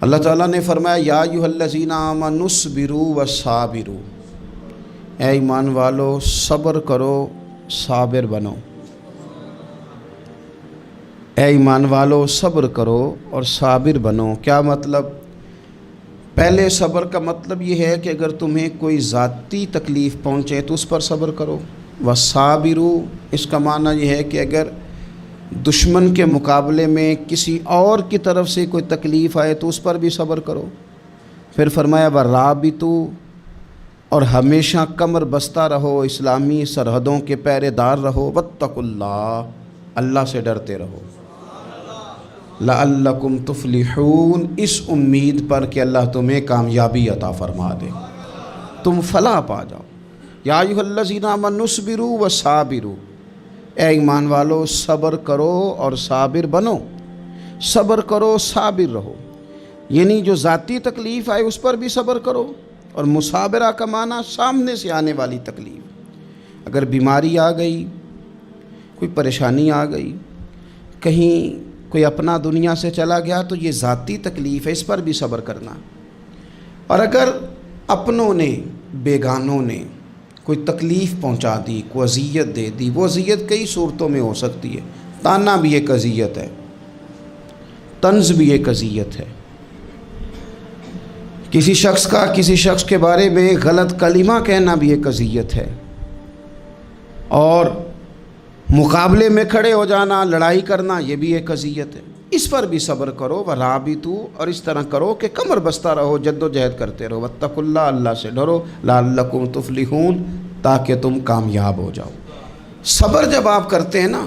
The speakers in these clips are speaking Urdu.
اللہ تعالیٰ نے فرمایا یا ایھا الذین آمنوا اصبروا وصابروا، اے ایمان والو صبر کرو صابر بنو۔ اے ایمان والو صبر کرو اور صابر بنو۔ کیا مطلب؟ پہلے صبر کا مطلب یہ ہے کہ اگر تمہیں کوئی ذاتی تکلیف پہنچے تو اس پر صبر کرو۔ وصابروا، اس کا معنی یہ ہے کہ اگر دشمن کے مقابلے میں کسی اور کی طرف سے کوئی تکلیف آئے تو اس پر بھی صبر کرو۔ پھر فرمایا ورابطوا، اور ہمیشہ کمر بستہ رہو، اسلامی سرحدوں کے پہرے دار رہو۔ واتقوا اللہ، اللہ سے ڈرتے رہو۔ لعلکم تفلحون، اس امید پر کہ اللہ تمہیں کامیابی عطا فرما دے، تم فلاح پا جاؤ۔ یا ایھا الذین آمنوا اصبروا وصابروا، اے ایمان والو صبر کرو اور صابر بنو۔ صبر کرو صابر رہو، یعنی جو ذاتی تکلیف آئے اس پر بھی صبر کرو، اور مصابرہ کا معنی سامنے سے آنے والی تکلیف۔ اگر بیماری آ گئی، کوئی پریشانی آ گئی، کہیں کوئی اپنا دنیا سے چلا گیا تو یہ ذاتی تکلیف ہے، اس پر بھی صبر کرنا۔ اور اگر اپنوں نے بیگانوں نے کوئی تکلیف پہنچا دی، کوئی اذیت دے دی، وہ اذیت کئی صورتوں میں ہو سکتی ہے۔ تانا بھی ایک اذیت ہے، طنز بھی ایک اذیت ہے، کسی شخص کے بارے میں غلط کلمہ کہنا بھی ایک اذیت ہے، اور مقابلے میں کھڑے ہو جانا، لڑائی کرنا، یہ بھی ایک اذیت ہے۔ اس پر بھی صبر کرو۔ ورابطوا، اور اس طرح کرو کہ کمر بستہ رہو، جد و جہد کرتے رہو۔ واتقوا اللہ، اللہ سے ڈرو۔ لعلکم تفلحون، تاکہ تم کامیاب ہو جاؤ۔ صبر جب آپ کرتے ہیں نا،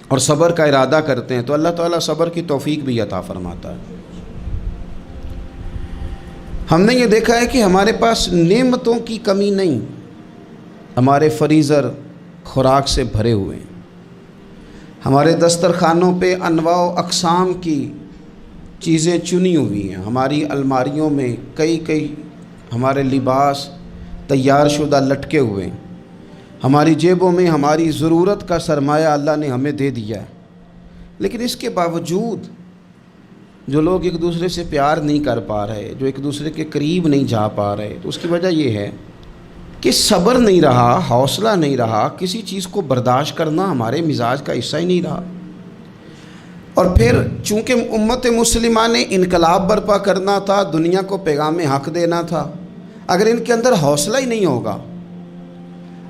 اور صبر کا ارادہ کرتے ہیں، تو اللہ تعالیٰ صبر کی توفیق بھی عطا فرماتا ہے۔ ہم نے یہ دیکھا ہے کہ ہمارے پاس نعمتوں کی کمی نہیں، ہمارے فریزر خوراک سے بھرے ہوئے ہیں، ہمارے دسترخوانوں پہ انواع و اقسام کی چیزیں چنی ہوئی ہیں، ہماری الماریوں میں کئی ہمارے لباس تیار شدہ لٹکے ہوئے ہیں، ہماری جیبوں میں ہماری ضرورت کا سرمایہ اللہ نے ہمیں دے دیا ہے۔ لیکن اس کے باوجود جو لوگ ایک دوسرے سے پیار نہیں کر پا رہے، جو ایک دوسرے کے قریب نہیں جا پا رہے، تو اس کی وجہ یہ ہے کہ صبر نہیں رہا، حوصلہ نہیں رہا، کسی چیز کو برداشت کرنا ہمارے مزاج کا حصہ ہی نہیں رہا۔ اور پھر چونکہ امت مسلمہ نے انقلاب برپا کرنا تھا، دنیا کو پیغام حق دینا تھا، اگر ان کے اندر حوصلہ ہی نہیں ہوگا،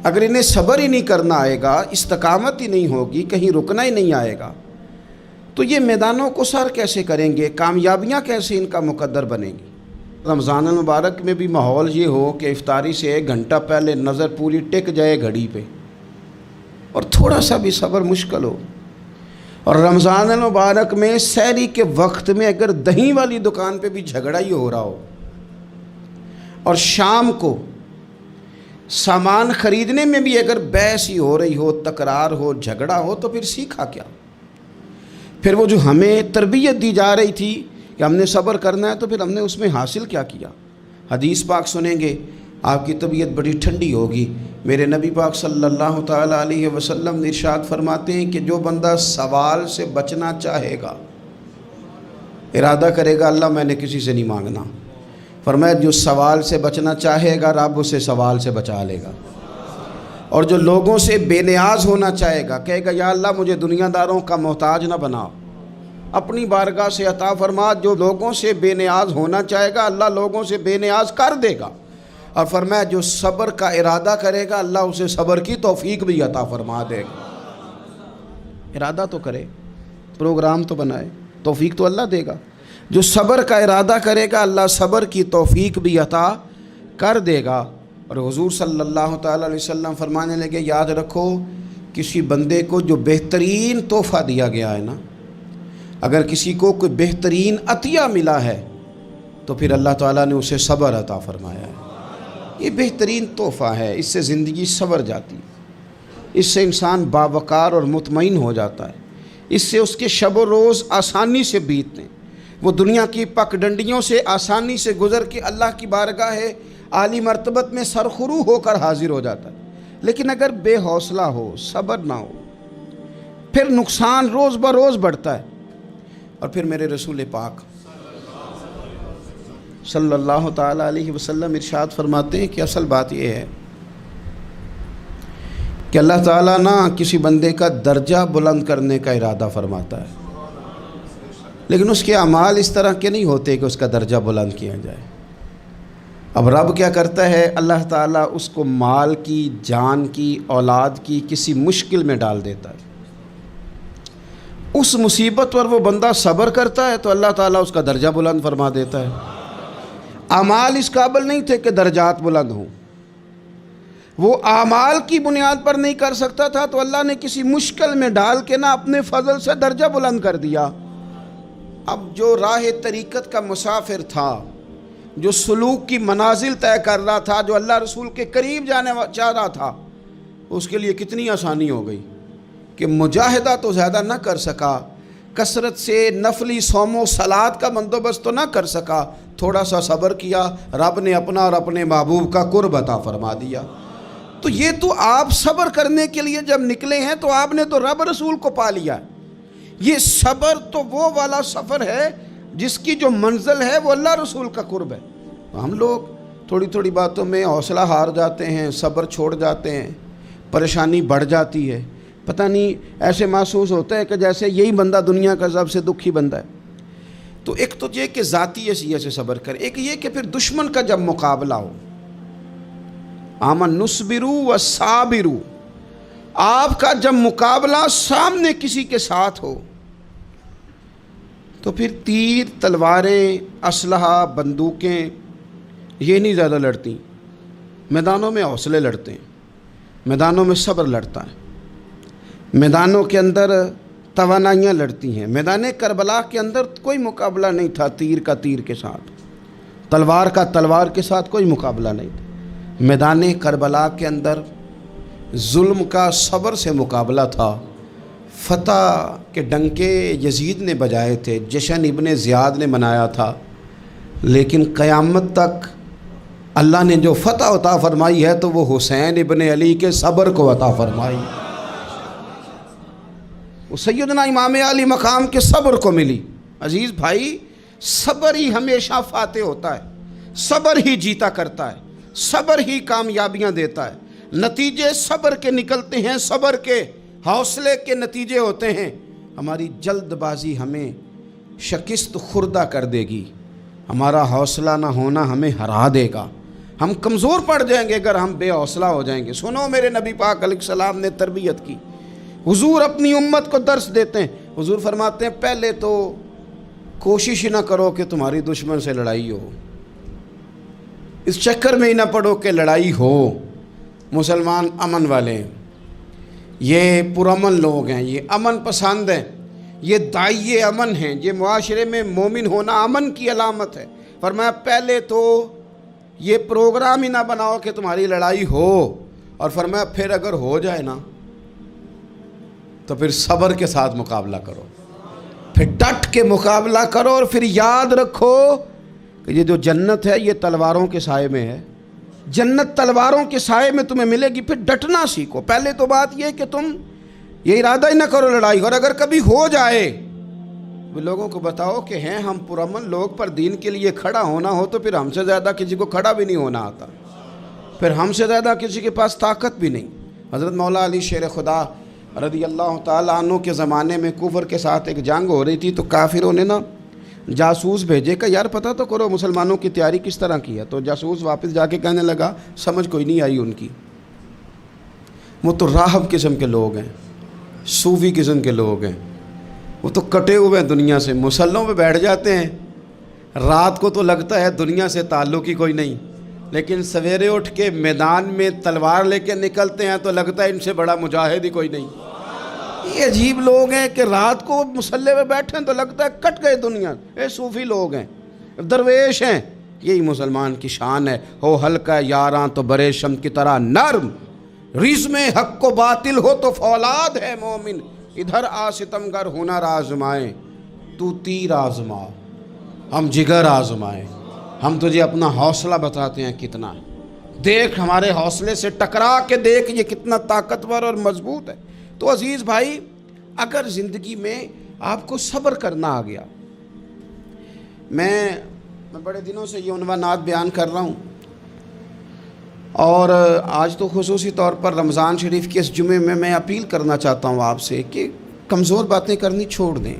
اگر انہیں صبر ہی نہیں کرنا آئے گا، استقامت ہی نہیں ہوگی، کہیں رکنا ہی نہیں آئے گا، تو یہ میدانوں کو سر کیسے کریں گے؟ کامیابیاں کیسے ان کا مقدر بنیں گی؟ رمضان المبارک میں بھی ماحول یہ ہو کہ افطاری سے 1 گھنٹہ پہلے نظر پوری ٹک جائے گھڑی پہ، اور تھوڑا سا بھی صبر مشکل ہو۔ اور رمضان المبارک میں سحری کے وقت میں اگر دہی والی دکان پہ بھی جھگڑا ہی ہو رہا ہو، اور شام کو سامان خریدنے میں بھی اگر بحث ہی ہو رہی ہو، تکرار ہو، جھگڑا ہو، تو پھر سیکھا کیا؟ پھر وہ جو ہمیں تربیت دی جا رہی تھی کہ ہم نے صبر کرنا ہے، تو پھر ہم نے اس میں حاصل کیا کیا؟ حدیث پاک سنیں گے، آپ کی طبیعت بڑی ٹھنڈی ہوگی۔ میرے نبی پاک صلی اللہ تعالیٰ علیہ وسلم نے ارشاد فرماتے ہیں کہ جو بندہ سوال سے بچنا چاہے گا، ارادہ کرے گا اللہ میں نے کسی سے نہیں مانگنا، فرمایا جو سوال سے بچنا چاہے گا رب اسے سوال سے بچا لے گا۔ اور جو لوگوں سے بے نیاز ہونا چاہے گا، کہے گا یا اللہ مجھے دنیا داروں کا محتاج نہ بنا، اپنی بارگاہ سے عطا فرما۔ جو لوگوں سے بے نیاز ہونا چاہے گا، اللہ لوگوں سے بے نیاز کر دے گا۔ اور فرمایا جو صبر کا ارادہ کرے گا، اللہ اسے صبر کی توفیق بھی عطا فرما دے گا۔ ارادہ تو کرے، پروگرام تو بنائے، توفیق تو اللہ دے گا۔ جو صبر کا ارادہ کرے گا، اللہ صبر کی توفیق بھی عطا کر دے گا۔ اور حضور صلی اللہ تعالیٰ علیہ وسلم فرمانے لگے، یاد رکھو کسی بندے کو جو بہترین تحفہ دیا گیا ہے نا، اگر کسی کو کوئی بہترین عطیہ ملا ہے تو پھر اللہ تعالیٰ نے اسے صبر عطا فرمایا ہے۔ یہ بہترین تحفہ ہے، اس سے زندگی سنور جاتی ہے، اس سے انسان باوقار اور مطمئن ہو جاتا ہے، اس سے اس کے شب و روز آسانی سے بیتتے ہیں، وہ دنیا کی پک ڈنڈیوں سے آسانی سے گزر کے اللہ کی بارگاہ عالی مرتبت میں سرخرو ہو کر حاضر ہو جاتا ہے۔ لیکن اگر بے حوصلہ ہو، صبر نہ ہو، پھر نقصان روز بروز بڑھتا ہے۔ اور پھر میرے رسول پاک صلی اللہ تعالیٰ علیہ وسلم ارشاد فرماتے ہیں کہ اصل بات یہ ہے کہ اللہ تعالیٰ نہ کسی بندے کا درجہ بلند کرنے کا ارادہ فرماتا ہے، لیکن اس کے اعمال اس طرح کے نہیں ہوتے کہ اس کا درجہ بلند کیا جائے۔ اب رب کیا کرتا ہے، اللہ تعالیٰ اس کو مال کی، جان کی، اولاد کی کسی مشکل میں ڈال دیتا ہے۔ اس مصیبت پر وہ بندہ صبر کرتا ہے تو اللہ تعالیٰ اس کا درجہ بلند فرما دیتا ہے۔ اعمال اس قابل نہیں تھے کہ درجات بلند ہوں، وہ اعمال کی بنیاد پر نہیں کر سکتا تھا تو اللہ نے کسی مشکل میں ڈال کے نہ اپنے فضل سے درجہ بلند کر دیا۔ اب جو راہ طریقت کا مسافر تھا، جو سلوک کی منازل طے کر رہا تھا، جو اللہ رسول کے قریب جانے چاہ رہا تھا، اس کے لیے کتنی آسانی ہو گئی کہ مجاہدہ تو زیادہ نہ کر سکا، کثرت سے نفلی صوم و صلات کا بندوبست تو نہ کر سکا، تھوڑا سا صبر کیا، رب نے اپنا اور اپنے محبوب کا قرب عطا فرما دیا۔ تو یہ تو آپ صبر کرنے کے لیے جب نکلے ہیں تو آپ نے تو رب رسول کو پا لیا۔ یہ صبر تو وہ والا سفر ہے جس کی جو منزل ہے وہ اللہ رسول کا قرب ہے۔ ہم لوگ تھوڑی تھوڑی باتوں میں حوصلہ ہار جاتے ہیں، صبر چھوڑ جاتے ہیں، پریشانی بڑھ جاتی ہے، پتہ نہیں ایسے محسوس ہوتا ہے کہ جیسے یہی بندہ دنیا کا سب سے دکھی بندہ ہے۔ تو ایک تو یہ کہ ذاتی حیثیت سے صبر کرے، ایک یہ کہ پھر دشمن کا جب مقابلہ ہو، آمن نصبرو و صابرو، آپ کا جب مقابلہ سامنے کسی کے ساتھ ہو تو پھر تیر، تلواریں، اسلحہ، بندوقیں یہ نہیں زیادہ لڑتی، میدانوں میں حوصلے لڑتے ہیں، میدانوں میں صبر لڑتا ہے، میدانوں کے اندر توانائیاں لڑتی ہیں۔ میدان کربلا کے اندر کوئی مقابلہ نہیں تھا تیر کا تیر کے ساتھ، تلوار کا تلوار کے ساتھ کوئی مقابلہ نہیں تھا۔ میدان کربلا کے اندر ظلم کا صبر سے مقابلہ تھا۔ فتح کے ڈنکے یزید نے بجائے تھے، جشن ابن زیاد نے منایا تھا، لیکن قیامت تک اللہ نے جو فتح عطا فرمائی ہے تو وہ حسین ابن علی کے صبر کو عطا فرمائی، وہ سیدنا امام علی مقام کے صبر کو ملی۔ عزیز بھائی، صبر ہی ہمیشہ فاتح ہوتا ہے، صبر ہی جیتا کرتا ہے، صبر ہی کامیابیاں دیتا ہے، نتیجے صبر کے نکلتے ہیں، صبر کے حوصلے کے نتیجے ہوتے ہیں۔ ہماری جلد بازی ہمیں شکست خوردہ کر دے گی، ہمارا حوصلہ نہ ہونا ہمیں ہرا دے گا، ہم کمزور پڑ جائیں گے اگر ہم بے حوصلہ ہو جائیں گے۔ سنو، میرے نبی پاک علیہ السلام نے تربیت کی، حضور اپنی امت کو درس دیتے ہیں۔ حضور فرماتے ہیں پہلے تو کوشش ہی نہ کرو کہ تمہاری دشمن سے لڑائی ہو، اس چکر میں ہی نہ پڑو کہ لڑائی ہو۔ مسلمان امن والے ہیں، یہ پرامن لوگ ہیں، یہ امن پسند ہیں، یہ داعی امن ہیں، یہ معاشرے میں مومن ہونا امن کی علامت ہے۔ فرمایا پہلے تو یہ پروگرام ہی نہ بناؤ کہ تمہاری لڑائی ہو، اور فرمایا پھر اگر ہو جائے نا تو پھر صبر کے ساتھ مقابلہ کرو، پھر ڈٹ کے مقابلہ کرو، اور پھر یاد رکھو کہ یہ جو جنت ہے یہ تلواروں کے سائے میں ہے، جنت تلواروں کے سائے میں تمہیں ملے گی۔ پھر ڈٹنا سیکھو۔ پہلے تو بات یہ کہ تم یہ ارادہ ہی نہ کرو لڑائی، اور اگر کبھی ہو جائے وہ لوگوں کو بتاؤ کہ ہیں ہم پرامن لوگ، پر دین کے لیے کھڑا ہونا ہو تو پھر ہم سے زیادہ کسی کو کھڑا بھی نہیں ہونا آتا، پھر ہم سے زیادہ کسی کے پاس طاقت بھی نہیں۔ حضرت مولا علی شیر خدا رضی اللہ تعالیٰ عنہ کے زمانے میں کفر کے ساتھ ایک جنگ ہو رہی تھی، تو کافروں نے نا جاسوس بھیجے کہ یار پتہ تو کرو مسلمانوں کی تیاری کس طرح کی ہے۔ تو جاسوس واپس جا کے کہنے لگا سمجھ کوئی نہیں آئی ان کی، وہ تو راہب قسم کے لوگ ہیں، صوفی قسم کے لوگ ہیں، وہ تو کٹے ہوئے ہیں دنیا سے، مسلوں پہ بیٹھ جاتے ہیں، رات کو تو لگتا ہے دنیا سے تعلق ہی کوئی نہیں، لیکن سویرے اٹھ کے میدان میں تلوار لے کے نکلتے ہیں تو لگتا ہے ان سے بڑا مجاہد ہی کوئی نہیں۔ یہ عجیب لوگ ہیں کہ رات کو مسلح پہ بیٹھے ہیں تو لگتا ہے کٹ گئے دنیا، یہ صوفی لوگ ہیں، درویش ہیں۔ یہی مسلمان کی شان ہے، ہو ہلکا یاراں تو برے شم کی طرح نرم، رزم حق و باطل ہو تو فولاد ہے مومن، ادھر آ ستمگر ہنر آزمائیں، تو تیر آزما ہم جگر آزمائیں۔ ہم تجھے اپنا حوصلہ بتاتے ہیں کتنا ہے، دیکھ ہمارے حوصلے سے ٹکرا کے دیکھ یہ کتنا طاقتور اور مضبوط ہے۔ تو عزیز بھائی، اگر زندگی میں آپ کو صبر کرنا آ گیا، میں میں بڑے دنوں سے یہ عنوانات بیان کر رہا ہوں، اور آج تو خصوصی طور پر رمضان شریف کے اس جمعے میں اپیل کرنا چاہتا ہوں آپ سے کہ کمزور باتیں کرنی چھوڑ دیں،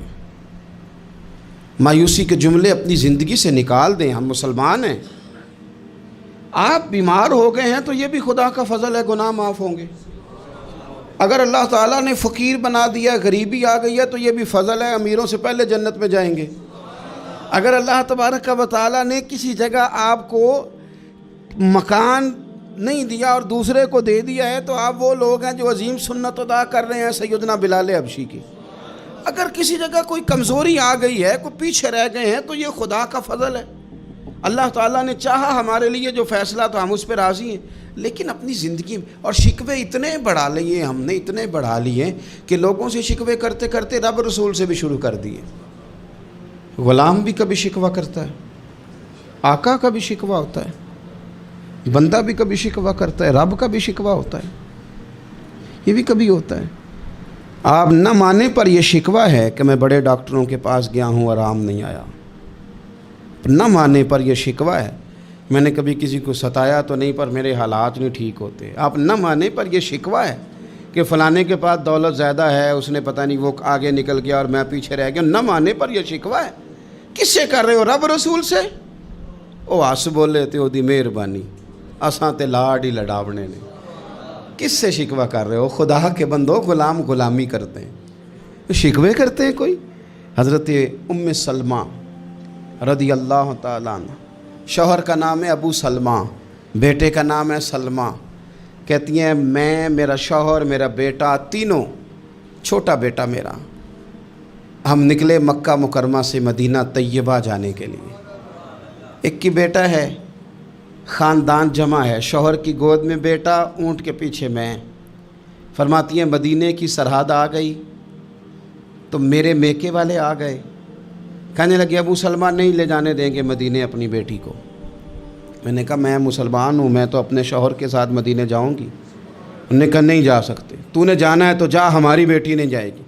مایوسی کے جملے اپنی زندگی سے نکال دیں۔ ہم مسلمان ہیں، آپ بیمار ہو گئے ہیں تو یہ بھی خدا کا فضل ہے، گناہ معاف ہوں گے۔ اگر اللہ تعالیٰ نے فقیر بنا دیا، غریبی آ گئی ہے تو یہ بھی فضل ہے، امیروں سے پہلے جنت میں جائیں گے۔ اگر اللہ تبارک و تعالیٰ نے کسی جگہ آپ کو مکان نہیں دیا اور دوسرے کو دے دیا ہے تو آپ وہ لوگ ہیں جو عظیم سنت ادا کر رہے ہیں سیدنا بلال حبشی کی۔ اگر کسی جگہ کوئی کمزوری آ گئی ہے، کوئی پیچھے رہ گئے ہیں تو یہ خدا کا فضل ہے۔ اللہ تعالیٰ نے چاہا ہمارے لیے جو فیصلہ تو ہم اس پہ راضی ہیں، لیکن اپنی زندگی میں اور شکوے اتنے بڑھا لیے، ہم نے اتنے بڑھا لیے کہ لوگوں سے شکوے کرتے کرتے رب رسول سے بھی شروع کر دیے۔ غلام بھی کبھی شکوہ کرتا ہے، آقا کا بھی شکوہ ہوتا ہے، بندہ بھی کبھی شکوہ کرتا ہے، رب کا بھی شکوہ ہوتا ہے، یہ بھی کبھی ہوتا ہے۔ آپ نہ مانے پر یہ شکوہ ہے کہ میں بڑے ڈاکٹروں کے پاس گیا ہوں، آرام نہیں آیا۔ نہ مانے پر یہ شکوہ ہے میں نے کبھی کسی کو ستایا تو نہیں پر میرے حالات نہیں ٹھیک ہوتے۔ آپ نہ مانے پر یہ شکوہ ہے کہ فلانے کے پاس دولت زیادہ ہے، اس نے پتہ نہیں وہ آگے نکل گیا اور میں پیچھے رہ گیا۔ نہ مانے پر یہ شکوہ ہے۔ کس سے کر رہے ہو؟ رب رسول سے؟ او آس بولے تے او دی مہربانی، اساں تے لاڈ ہی لڈاونے نے۔ کس سے شکوہ کر رہے ہو؟ خدا کے بندو، غلام غلامی کرتے ہیں، شکوے کرتے ہیں کوئی؟ حضرت ام سلمہ رضی اللہ تعالیٰ عنہ، شوہر کا نام ہے ابو سلمہ، بیٹے کا نام ہے سلمہ، کہتی ہیں میں، میرا شوہر، میرا بیٹا، تینوں، چھوٹا بیٹا میرا، ہم نکلے مکہ مکرمہ سے مدینہ طیبہ جانے کے لیے۔ ایک کی بیٹا ہے، خاندان جمع ہے، شوہر کی گود میں بیٹا، اونٹ کے پیچھے میں۔ فرماتی ہیں مدینے کی سرحد آ گئی تو میرے میکے والے آ گئے، کہنے لگے ابو سلمہ نہیں لے جانے دیں گے مدینے اپنی بیٹی کو۔ میں نے کہا میں مسلمان ہوں، میں تو اپنے شوہر کے ساتھ مدینے جاؤں گی۔ انہوں نے کہا نہیں جا سکتے، تو نے جانا ہے تو جا، ہماری بیٹی نہیں جائے گی۔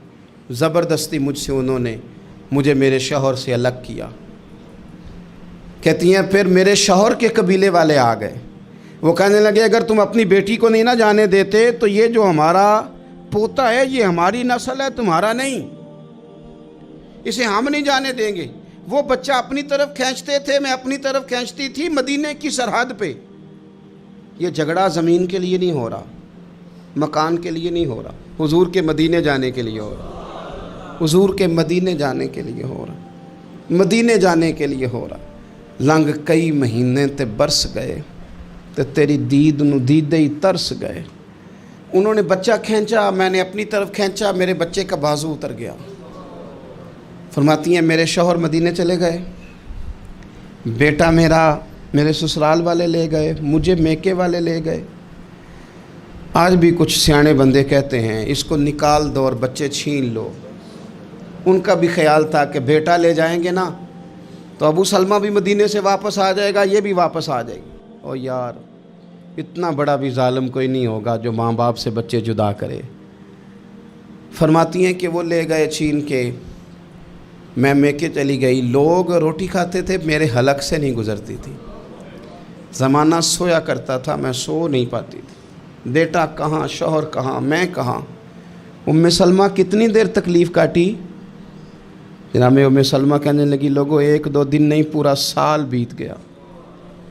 زبردستی مجھ سے انہوں نے مجھے میرے شوہر سے الگ کیا۔ کہتی ہیں پھر میرے شوہر کے قبیلے والے آ گئے، وہ کہنے لگے اگر تم اپنی بیٹی کو نہیں نہ جانے دیتے تو یہ جو ہمارا پوتا ہے یہ ہماری نسل ہے، تمہارا نہیں، اسے ہم نہیں جانے دیں گے۔ وہ بچہ اپنی طرف کھینچتے تھے، میں اپنی طرف کھینچتی تھی، مدینے کی سرحد پہ۔ یہ جھگڑا زمین کے لیے نہیں ہو رہا، مکان کے لیے نہیں ہو رہا، حضور کے مدینے جانے کے لیے ہو رہا، حضور کے مدینے جانے کے لیے ہو رہا، مدینے جانے کے لیے ہو رہا۔ لنگ کئی مہینے تے برس گئے تے تیری دید نو دیدے ہی ترس گئے۔ انہوں نے بچہ کھینچا، میں نے اپنی طرف کھینچا، میرے بچے کا بازو اتر گیا۔ فرماتی ہیں میرے شوہر مدینے چلے گئے، بیٹا میرا میرے سسرال والے لے گئے، مجھے میکے والے لے گئے۔ آج بھی کچھ سیانے بندے کہتے ہیں اس کو نکال دو اور بچے چھین لو۔ ان کا بھی خیال تھا کہ بیٹا لے جائیں گے نا تو ابو سلمہ بھی مدینے سے واپس آ جائے گا، یہ بھی واپس آ جائے گی۔ او یار، اتنا بڑا بھی ظالم کوئی نہیں ہوگا جو ماں باپ سے بچے جدا کرے۔ فرماتی ہیں کہ وہ لے گئے چھین کے، میں میکے چلی گئی۔ لوگ روٹی کھاتے تھے، میرے حلق سے نہیں گزرتی تھی۔ زمانہ سویا کرتا تھا، میں سو نہیں پاتی تھی۔ بیٹا کہاں، شوہر کہاں، میں کہاں۔ ام سلمہ کتنی دیر تکلیف کاٹی؟ جناب ام سلمہ کہنے لگی لوگوں ایک دو دن نہیں، پورا سال بیت گیا،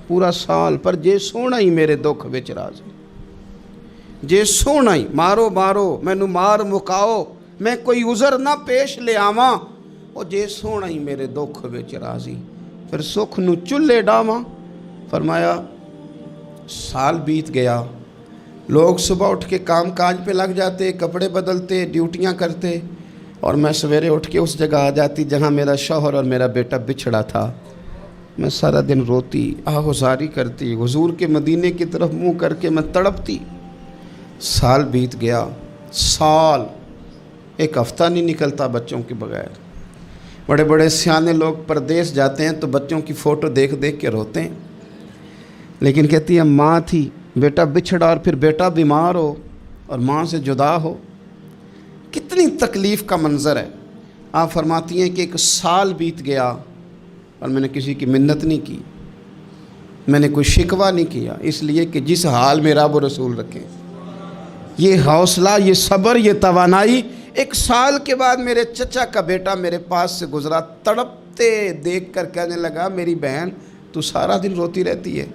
پورا سال، پر جے سونا ہی میرے دکھ وچ راضی، جے سونا ہی مارو مارو مینوں مار مکاؤ، میں کوئی عذر نہ پیش لے آواں، او جے سونا ہی میرے دکھ وچ راضی، پھر سکھ نو چلے ڈاواں۔ فرمایا سال بیت گیا، لوگ صبح اٹھ کے کام کاج پہ لگ جاتے، کپڑے بدلتے، ڈیوٹیاں کرتے، اور میں سویرے اٹھ کے اس جگہ آ جاتی جہاں میرا شوہر اور میرا بیٹا بچھڑا تھا۔ میں سارا دن روتی، آہوزاری کرتی، حضور کے مدینے کی طرف منہ کر کے میں تڑپتی۔ سال بیت گیا، سال، ایک ہفتہ نہیں نکلتا بچوں کے بغیر۔ بڑے بڑے سیانے لوگ پردیس جاتے ہیں تو بچوں کی فوٹو دیکھ دیکھ کے روتے ہیں، لیکن کہتی ہیں ماں تھی، بیٹا بچھڑا اور پھر بیٹا بیمار ہو اور ماں سے جدا ہو، کتنی تکلیف کا منظر ہے۔ آپ فرماتی ہیں کہ ایک سال بیت گیا، اور میں نے کسی کی منت نہیں کی، میں نے کوئی شکوہ نہیں کیا، اس لیے کہ جس حال میں رب و رسول رکھیں۔ یہ حوصلہ، یہ صبر، یہ توانائی۔ 1 سال کے بعد میرے چچا کا بیٹا میرے پاس سے گزرا، تڑپتے دیکھ کر کہنے لگا میری بہن تو سارا دن روتی رہتی ہے۔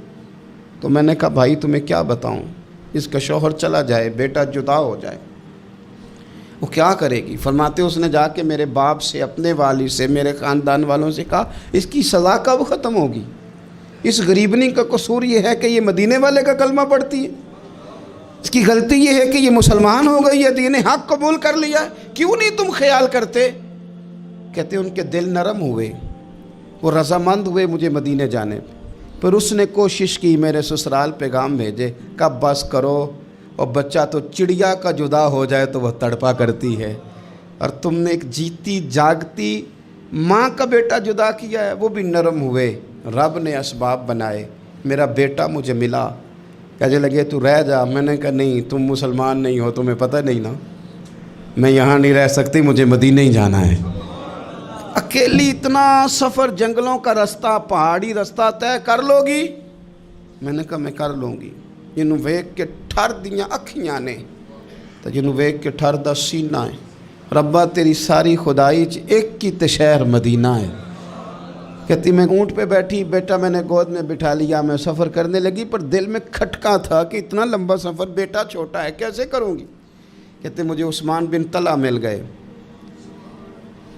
تو میں نے کہا بھائی تمہیں کیا بتاؤں، اس کا شوہر چلا جائے، بیٹا جدا ہو جائے، وہ کیا کرے گی؟ فرماتے اس نے جا کے میرے باپ سے، اپنے والد سے، میرے خاندان والوں سے کہا اس کی سزا کب ختم ہوگی؟ اس غریبنی کا قصور یہ ہے کہ یہ مدینے والے کا کلمہ پڑھتی ہے، اس کی غلطی یہ ہے کہ یہ مسلمان ہو گئی ہے، دین حق قبول کر لیا ہے، کیوں نہیں تم خیال کرتے؟ کہتے ان کے دل نرم ہوئے، وہ رضامند ہوئے مجھے مدینے جانے پہ۔ پھر اس نے کوشش کی میرے سسرال پیغام بھیجے، کب بس کرو، اور بچہ تو چڑیا کا جدا ہو جائے تو وہ تڑپا کرتی ہے، اور تم نے ایک جیتی جاگتی ماں کا بیٹا جدا کیا ہے۔ وہ بھی نرم ہوئے، رب نے اسباب بنائے، میرا بیٹا مجھے ملا۔ کہنے لگے تو رہ جا، میں نے کہا نہیں، تم مسلمان نہیں ہو، تمہیں پتہ نہیں نا، میں یہاں نہیں رہ سکتی، مجھے مدینہ ہی جانا ہے۔ اکیلی اتنا سفر، جنگلوں کا رستہ، پہاڑی رستہ طے کر لو گی؟ میں نے کہا میں کر لوں گی۔ جنوں ویکھ کے ٹھر دیاں اکھیاں نے تو جنوں ویکھ کے ٹھر دا سینہ ہے، ربا تیری ساری خدائی چ ایک کی تے شہر مدینہ ہے۔ کہتی میں اونٹ پہ بیٹھی، بیٹا میں نے گود میں بٹھا لیا، میں سفر کرنے لگی، پر دل میں کھٹکا تھا کہ اتنا لمبا سفر، بیٹا چھوٹا ہے، کیسے کروں گی؟ کہتے مجھے عثمان بن طلحہ مل گئے،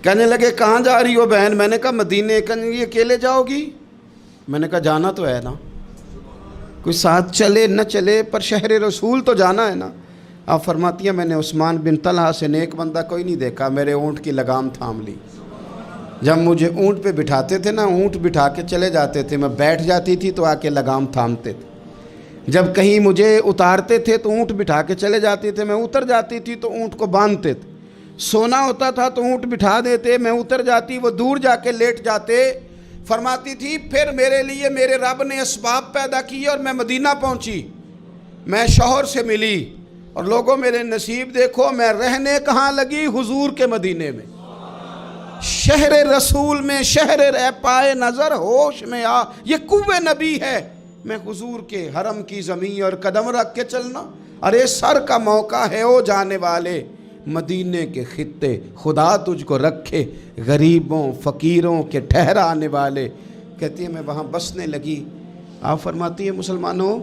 کہنے لگے کہاں جا رہی ہو بہن؟ میں نے کہا مدینے۔ کہنے لگے اکیلے جاؤ گی؟ میں نے کہا جانا تو ہے نا، کوئی ساتھ چلے نہ چلے پر شہر رسول تو جانا ہے نا۔ آپ فرماتی ہیں میں نے عثمان بن طلحہ سے نیک بندہ کوئی نہیں دیکھا، میرے اونٹ کی لگام تھام لی۔ جب مجھے اونٹ پہ بٹھاتے تھے نا، اونٹ بٹھا کے چلے جاتے تھے، میں بیٹھ جاتی تھی تو آ کے لگام تھامتے تھے۔ جب کہیں مجھے اتارتے تھے تو اونٹ بٹھا کے چلے جاتے تھے، میں اتر جاتی تھی تو اونٹ کو باندھتے تھے۔ سونا ہوتا تھا تو اونٹ بٹھا دیتے، میں اتر جاتی، وہ دور جا کے لیٹ جاتے۔ فرماتی تھی پھر میرے لیے میرے رب نے اسباب پیدا کیے اور میں مدینہ پہنچی، میں شوہر سے ملی، اور لوگوں میرے نصیب دیکھو، میں رہنے کہاں لگی؟ حضور کے مدینے میں، شہر رسول میں، شہر رہ پائے نظر ہوش میں آ، یہ کوہ نبی ہے۔ میں حضور کے حرم کی زمین اور قدم رکھ کے چلنا، ارے سر کا موقع ہے او جانے والے، مدینے کے خطے خدا تجھ کو رکھے، غریبوں فقیروں کے ٹھہرانے والے۔ کہتی ہے میں وہاں بسنے لگی۔ آپ فرماتی ہے مسلمانوں،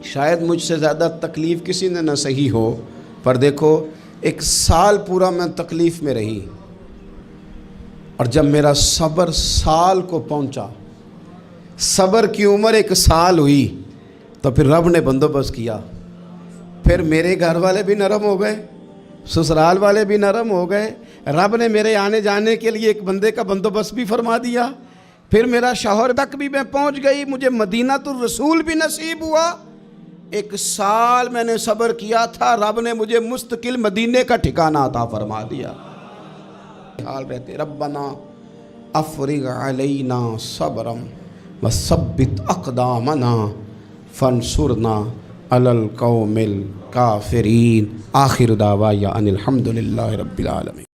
شاید مجھ سے زیادہ تکلیف کسی نے نہ سہی ہو، پر دیکھو 1 سال پورا میں تکلیف میں رہی، اور جب میرا صبر سال کو پہنچا، صبر کی عمر 1 سال ہوئی، تو پھر رب نے بندوبست کیا، پھر میرے گھر والے بھی نرم ہو گئے، سسرال والے بھی نرم ہو گئے، رب نے میرے آنے جانے کے لیے ایک بندے کا بندوبست بھی فرما دیا، پھر میرا شوہر تک بھی میں پہنچ گئی، مجھے مدینہ الرسول بھی نصیب ہوا۔ 1 سال میں نے صبر کیا تھا، رب نے مجھے مستقل مدینے کا ٹھکانہ عطا فرما دیا۔ حال رہتے ربنا افرغ علینا صبرا وثبت اقدامنا فانصرنا علی القوم الکافرین۔ آخر دعوایا ان الحمد للہ رب العالمین۔